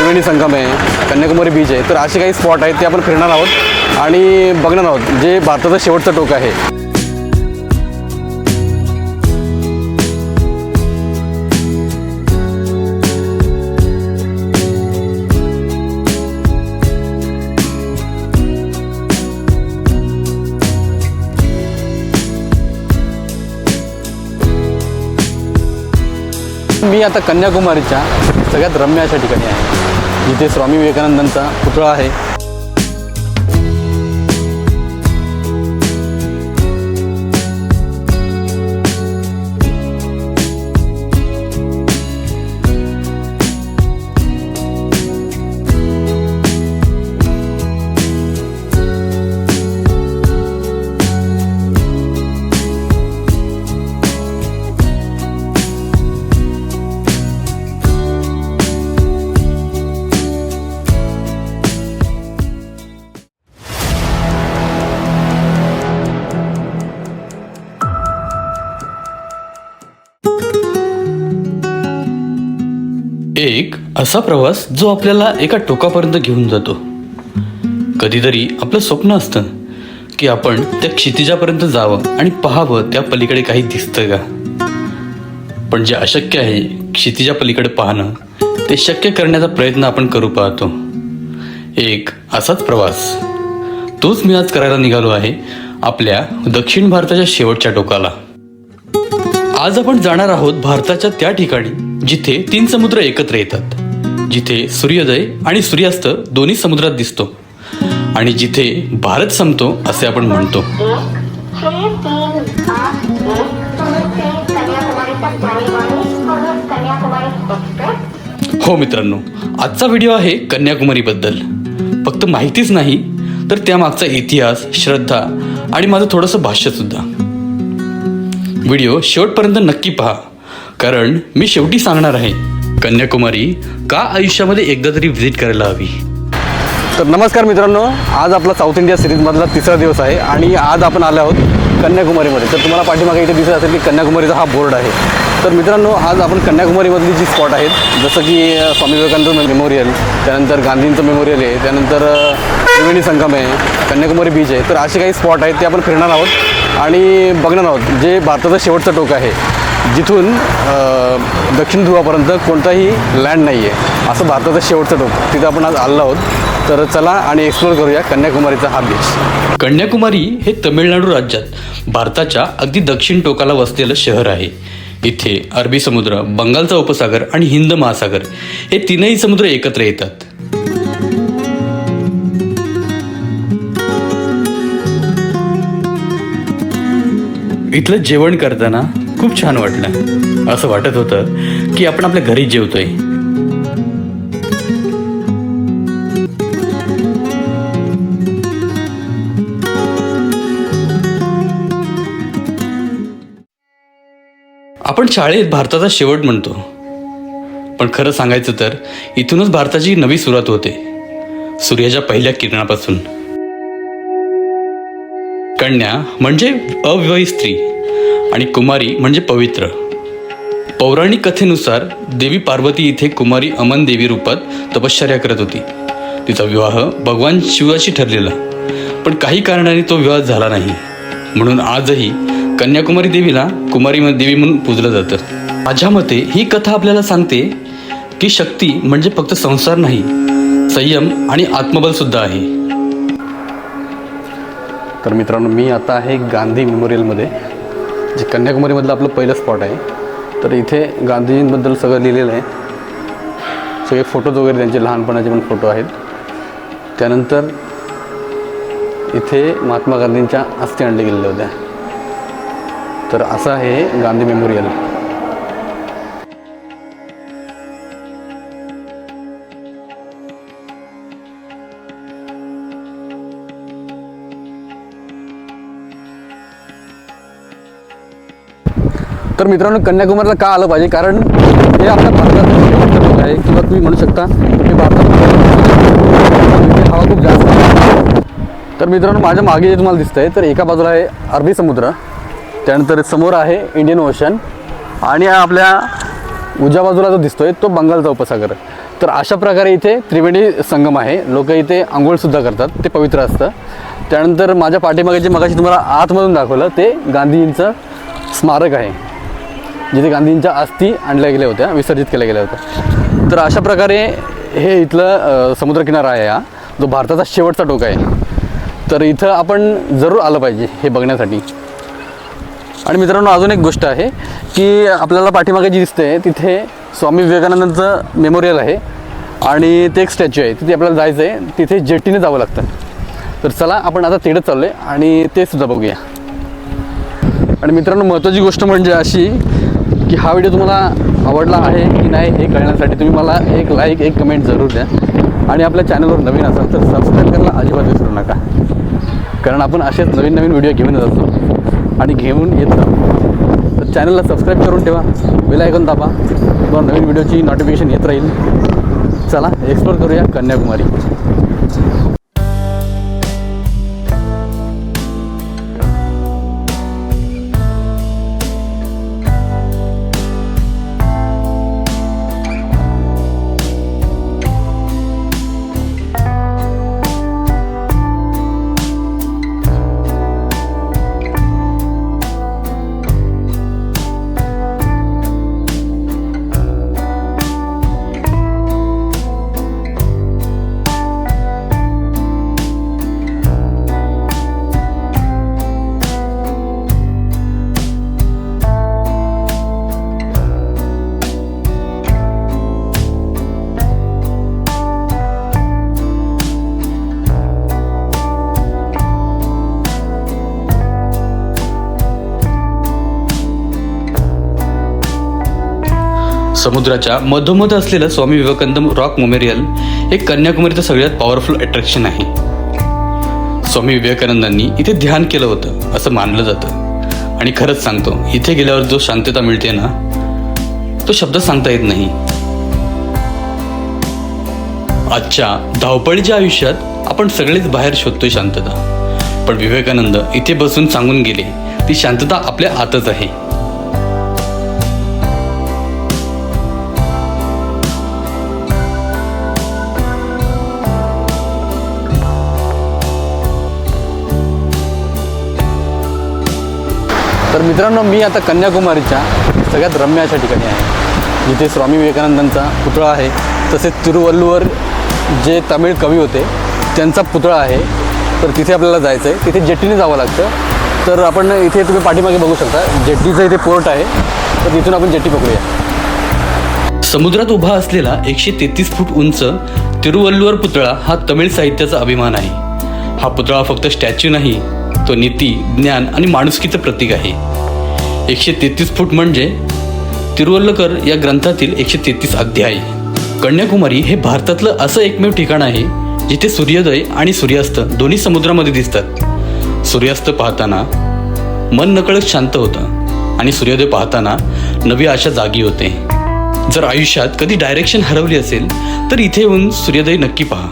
त्रिवेणी संगम आहे, कन्याकुमारी बीच आहे. तर असे काही स्पॉट आहेत ते आपण फिरणार आहोत आणि बघणार आहोत, जे भारताचं शेवटचं टोक आहे. मी आता कन्याकुमारीच्या सगळ्यात रम्य अशा ठिकाणी आहे, जिथे स्वामी विवेकानंदांचा पुतळा आहे. एक असा प्रवास जो आपल्याला एका टोकापर्यंत घेऊन जातो. कधीतरी आपलं स्वप्न असतं की आपण त्या क्षितिजापर्यंत जावं आणि पाहावं त्या पलीकडे काही दिसतं का. पण जे अशक्य आहे क्षितिजा पलीकडे पाहणं, ते शक्य करण्याचा प्रयत्न आपण करू पाहतो. एक असाच प्रवास तोच मी आज करायला निघालो आहे आपल्या दक्षिण भारताच्या शेवटच्या टोकाला. आज आपण जाणार आहोत भारताच्या त्या ठिकाणी जिथे 3 समुद्र एकत्र येतात, जिथे सूर्योदय आणि सूर्यास्त दोन्ही समुद्रात दिसतो आणि जिथे भारत संपतो असे आपण म्हणतो. हो मित्रांनो, आजचा व्हिडिओ आहे कन्याकुमारी बद्दल. फक्त माहितीच नाही तर त्यामागचा इतिहास, श्रद्धा आणि माझं थोडंसं भाष्य सुद्धा. व्हिडिओ शेवटपर्यंत नक्की पहा, कारण मी शेवटी सांगणार आहे कन्याकुमारी का आयुष्यामध्ये एकदा तरी व्हिजिट करायला हवी. तर नमस्कार मित्रांनो, आज आपला साऊथ इंडिया सिरीजमधला 3रा दिवस आहे आणि आज आपण आलो आहोत कन्याकुमारीमध्ये. तर तुम्हाला पाठीमागे इथे दिसत असेल की कन्याकुमारीचा हा बोर्ड आहे. तर मित्रांनो, आज आपण कन्याकुमारीमधली जी स्पॉट आहेत, जसं की स्वामी विवेकानंद मेमोरियल, त्यानंतर गांधींचं मेमोरियल आहे, त्यानंतर त्रिवेणी संगम आहे, कन्याकुमारी बीच आहे. तर असे काही स्पॉट आहेत ते आपण फिरणार आहोत आणि बघणार आहोत, जे भारताचं शेवटचं टोक आहे, जिथून दक्षिण ध्रुवापर्यंत कोणताही लँड नाही आहे, असं भारताचं शेवटचं टोक. तिथं आपण आज आलो आहोत. तर चला आणि एक्सप्लोर करूया कन्याकुमारीचा हा बीच. कन्याकुमारी हे तमिळनाडू राज्यात भारताच्या अगदी दक्षिण टोकाला वसलेलं शहर आहे. इथे अरबी समुद्र, बंगालचा उपसागर आणि हिंद महासागर हे 3ही समुद्र एकत्र येतात. इथलं जेवण करताना खूप छान वाटलं. असं वाटत होतं की आपण आपल्या घरी जेवतोय. आपण शाळेत भारताचा शेवट म्हणतो, पण खरं सांगायचं तर इथूनच भारताची नवी सुरुवात होते, सूर्याच्या पहिल्या किरणापासून. कन्या म्हणजे अविवाहित स्त्री आणि कुमारी म्हणजे पवित्र. पौराणिक कथेनुसार देवी पार्वती इथे कुमारी अमन देवी रूपात तपश्चर्या करत होती. तिचा विवाह भगवान शिवाशी ठरलेला, पण काही कारणाने तो विवाह झाला नाही. म्हणून आजही कन्याकुमारी देवीला कुमारी देवी म्हणून पूजलं जातं. माझ्या मते ही कथा आपल्याला सांगते की शक्ती म्हणजे फक्त संसार नाही, संयम आणि आत्मबल सुद्धा आहे. तर मित्रांनो, मी आता आहे गांधी मेमोरियलमध्ये, जे कन्याकुमारीमधलं आपलं पहिलं स्पॉट आहे. तर इथे गांधीजींबद्दल सगळं लिहिलेलं आहे. सगळे फोटोज वगैरे त्यांचे लहानपणाचे पण फोटो आहेत. त्यानंतर इथे महात्मा गांधींच्या अस्थी आणल्या गेलेल्या होत्या. तर असं आहे गांधी मेमोरियल. तर मित्रांनो, कन्याकुमारीला का आलं पाहिजे, कारण हे आपल्या भारताचं आहे, किंवा तुम्ही म्हणू शकता हे भारतात हवा खूप जास्त आहे. तर मित्रांनो, माझ्या मागे जे तुम्हाला दिसतं आहे, तर एका बाजूला आहे अरबी समुद्र, त्यानंतर समोर आहे इंडियन ओशन आणि आपल्या उजव्या बाजूला जो दिसतोय तो बंगालचा उपसागर. तर अशा प्रकारे इथे त्रिवेणी संगम आहे. लोक इथे आंघोळसुद्धा करतात, ते पवित्र असतं. त्यानंतर माझ्या पाठीमागे जे मगाशी तुम्हाला आतमधून दाखवलं ते गांधीजींचं स्मारक आहे, जिथे गांधींच्या अस्थी आणल्या गेल्या होत्या, विसर्जित केल्या गेल्या होत्या. तर अशा प्रकारे हे इथलं समुद्रकिनारा आहे हा, जो भारताचा शेवटचा टोक आहे. तर इथं आपण जरूर आलं पाहिजे हे बघण्यासाठी. आणि मित्रांनो, अजून एक गोष्ट आहे की आपल्याला पाठीमागे जी दिसते तिथे स्वामी विवेकानंदांचं मेमोरियल आहे आणि ते एक स्टॅच्यू आहे. तिथे आपल्याला जायचं आहे, तिथे जेटीने जावं लागतं. तर चला आपण आता तिकडे चाललो आहे आणि ते सुद्धा बघूया. आणि मित्रांनो, महत्त्वाची गोष्ट म्हणजे अशी की हा व्हिडिओ तुम्हाला आवडला आहे की नाही हे कळण्यासाठी तुम्ही मला एक लाईक, एक कमेंट जरूर द्या. आणि आपल्या चॅनलवर नवीन असाल तर सबस्क्राईब करायला अजिबात विसरू नका, कारण आपण असेच नवीन नवीन व्हिडिओ घेऊन जातो आणि घेऊन येत राहतो. तर चॅनलला सबस्क्राईब करून ठेवा, बेल आयकॉन दाबा, तुम्हाला नवीन व्हिडिओची नोटिफिकेशन येत राहील. चला एक्सप्लोर करूया कन्याकुमारी. समुद्राच्या मधोमध असलेलं स्वामी विवेकानंद रॉक मेमोरियल हे कन्याकुमारीचं सगळ्यात पॉवरफुल अट्रॅक्शन आहे. स्वामी विवेकानंदांनी इथे ध्यान केलं होतं असं मानलं जातं. आणि खरंच सांगतो, इथे गेल्यावर जो शांतता मिळते ना, तो शब्द सांगता येत नाही. आजच्या धावपळीच्या आयुष्यात आपण सगळेच बाहेर शोधतोय शांतता, पण विवेकानंद इथे बसून सांगून गेले, ती शांतता आपल्या आतच आहे. तर मित्रांनो, मी आता कन्याकुमारीच्या सगळ्यात रम्य अशा ठिकाणी आहे, जिथे स्वामी विवेकानंदांचा पुतळा आहे. तसेच तिरुवल्लुवर जे तमिळ कवी होते त्यांचा पुतळा आहे. तर तिथे आपल्याला जायचं आहे, तिथे जेटीने जावं लागतं. तर आपण इथे तुम्ही पाठीमागे बघू शकता, जेटीचं इथे पोर्ट आहे. तर तिथून आपण जेटी पकडूया. समुद्रात उभा असलेला 133 फूट उंच तिरुवल्लुवर पुतळा हा तमिळ साहित्याचा अभिमान आहे. हा पुतळा फक्त स्टॅच्यू नाही, तो नीती, ज्ञान आणि माणुसकीचं प्रतीक आहे. 133 फूट म्हणजे तिरुवल्लकर या ग्रंथातील 133 अध्याय. कन्याकुमारी हे भारतातलं असं एकमेव ठिकाण आहे जिथे सूर्योदय आणि सूर्यास्त दोन्ही समुद्रामध्ये दिसतात. सूर्यास्त पाहताना मन नकळत शांत होतं आणि सूर्योदय पाहताना नवी आशा जागी होते. जर आयुष्यात कधी डायरेक्शन हरवली असेल तर इथे येऊन सूर्योदय नक्की पहा.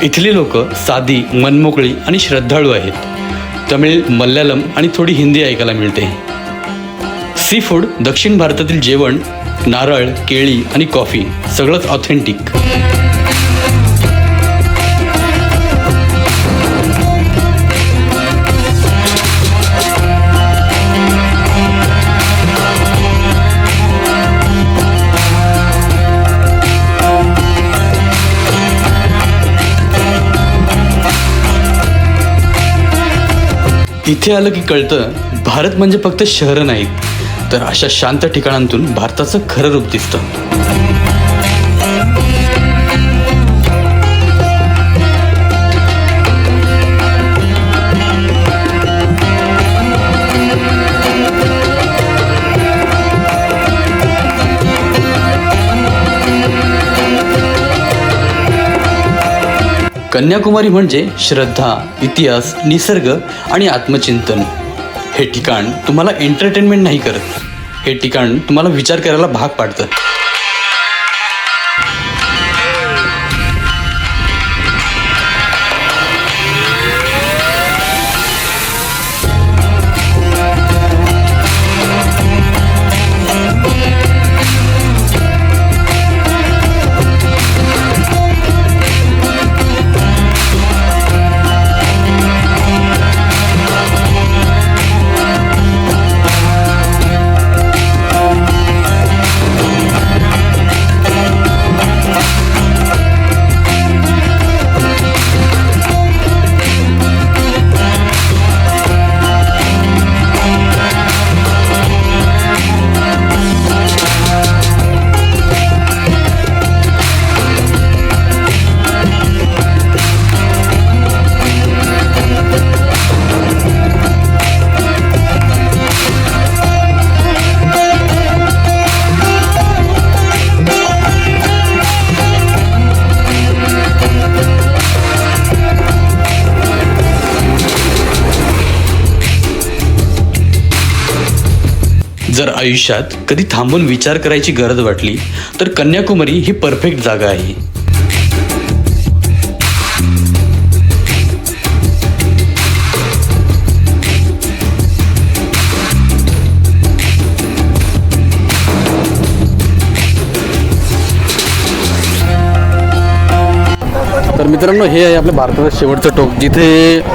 इथली लोक साधी, मनमोकळी आणि श्रद्धाळू आहेत. तमिळ, मल्याळम आणि थोडी हिंदी ऐकायला मिळते. सी फूड, दक्षिण भारतातील जेवण, नारळ, केळी आणि कॉफी सगळंच ऑथेंटिक. इथे आलं की कळतं, भारत म्हणजे फक्त शहरं नाहीत, तर अशा शांत ठिकाणांतून भारताचं खरं रूप दिसतं. कन्याकुमारी म्हणजे श्रद्धा, इतिहास, निसर्ग आणि आत्मचिंतन. हे ठिकाण तुम्हाला एंटरटेनमेंट नाही करत, हे ठिकाण तुम्हाला विचार करायला भाग पाडतं. आयुष्यात कधी थांबून विचार करायची गरज वाटली तर कन्याकुमारी ही परफेक्ट जागा आहे. तर मित्रांनो, हे आहे आपल्या भारताचं शेवटचं टोक, जिथे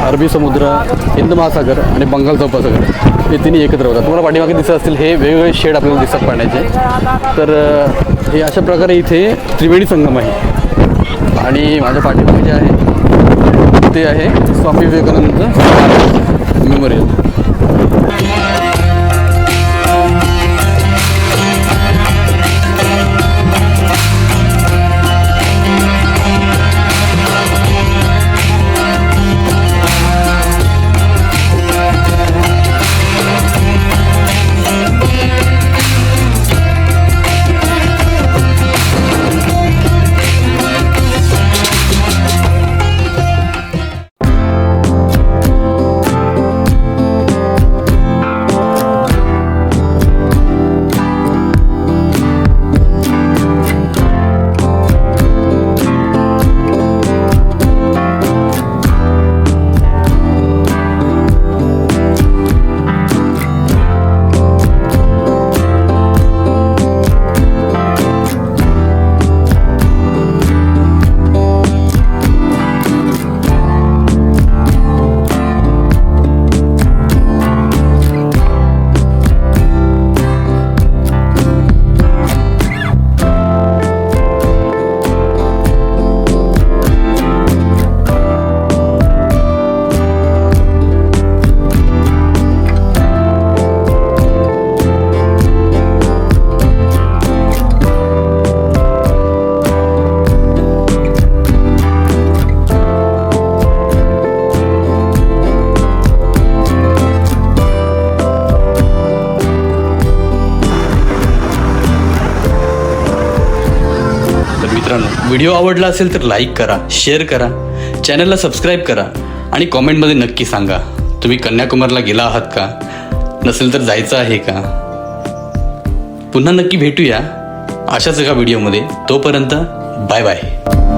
अरबी समुद्र, हिंद महासागर आणि बंगालचा उपसागर हे तिन्ही एकत्र होतात. तुम्हाला पाठीमागे दिसत असतील हे वेगवेगळे शेड आपल्याला दिसतात पाण्याचे. तर हे अशा प्रकारे इथे त्रिवेणी संगम आहे. आणि माझ्या पाठीमागे जे आहे ते आहे स्वामी विवेकानंद मेमोरियल. व्हिडिओ आवडला असेल तर लाईक करा, शेअर करा, चॅनलला सबस्क्राईब करा आणि कॉमेंटमध्ये नक्की सांगा तुम्ही कन्याकुमारीला गेला आहात का, नसेल तर जायचं आहे का. पुन्हा नक्की भेटूया अशाच एका व्हिडिओमध्ये. तोपर्यंत बाय बाय.